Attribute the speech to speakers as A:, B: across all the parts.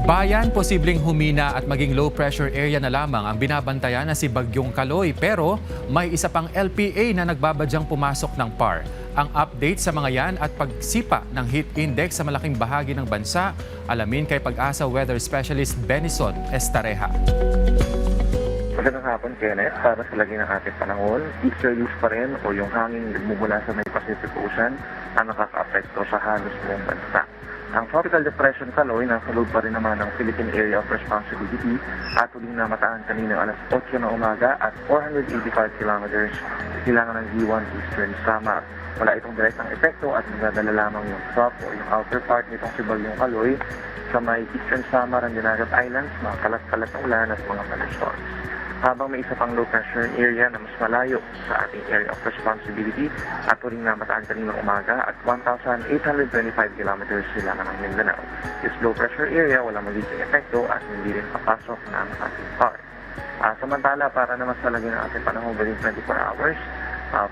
A: Bayan, posibleng humina at maging low pressure area na lamang ang binabantayan na si Bagyong Kaloy, pero may isa pang LPA na nagbabadyang pumasok ng PAR. Ang update sa mga yan at pagsipa ng heat index sa malaking bahagi ng bansa, alamin kay Pag-asa weather specialist Benison Estareja.
B: Magandang hapon, Kenneth. Para sa lagi ng ating panahon, easterlies pa rin o yung hangin nagmumula sa may Pacific Ocean ang nakaka-apekto sa halos buong bansa. Ang Tropical Depression Kaloy nasa loob pa rin naman ng Philippine Area of Responsibility at huling namataan kanina alas 8 ng umaga at 485 kilometers silangan ng G1 Eastern Samar. Wala itong direktang epekto at nagdadala lamang yung top o yung outer part nitong si Bagyong Kaloy sa may Eastern Samar and Dinagat Islands, mga kalat-kalat na ulan at mga thunderstorms. Habang may isa pang low pressure area na mas malayo sa ating area of responsibility at huling namataan kaninang umaga at 1,825 kilometers silangan ng Mindanao. This low pressure area wala magiging epekto at hindi rin papasok ng ating PAR. Samantala, para naman sa lagi ng ating panahon within 24 hours,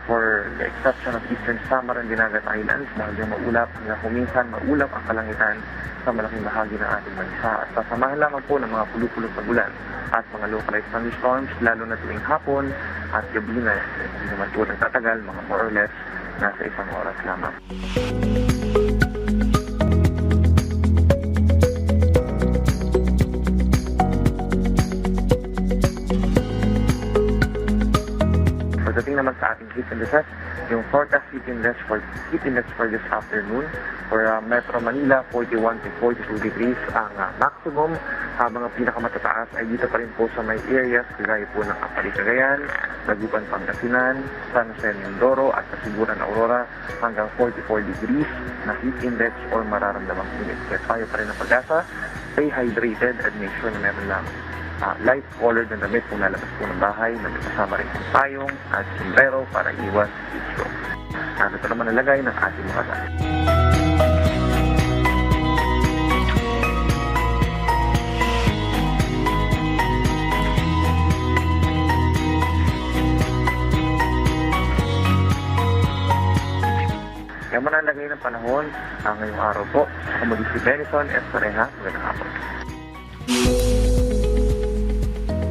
B: for the exception of Eastern Samar and Dinagat Islands, medyo maulap hanggang kuminsan maulap ang kalangitan sa malaking bahagi ng ating bansa. At sasamahan lamang po ng mga pulupulot na bulan at mga localized thunderstorms, lalo na tuwing hapon at gabi na. Hindi naman po nagtatagal, mga more or less, nasa isang oras lamang. Pagdating naman sa ating heat indexes, yung forecast heat index for this afternoon for Metro Manila, 41 to 42 degrees ang maximum, habang ang pinakamatataas ay dito pa rin po sa may areas kagaya po ng Apari Cagayan, Dagupan Pangasinan, San Jose Mindoro at Kasiburan Aurora hanggang 44 degrees na heat index or mararamdamang init. Kaya tayo pa rin ng Pag-asa, stay hydrated at make sure na meron lang light colored na damit kung lalabas po ng bahay, na may kasama rin ng payong at sombrero para iwas heat stroke. Ito naman nalagay ng ating mga gamit. Kaya manalagay ng panahon ngayong araw po. Ako muli si Benison Estareja. Magandang hapon.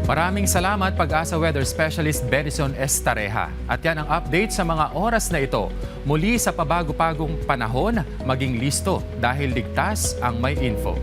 A: Maraming salamat Pag-asa weather specialist Benison Estareja. At yan ang update sa mga oras na ito. Muli sa pabago-bagong panahon, maging listo dahil ligtas ang may info.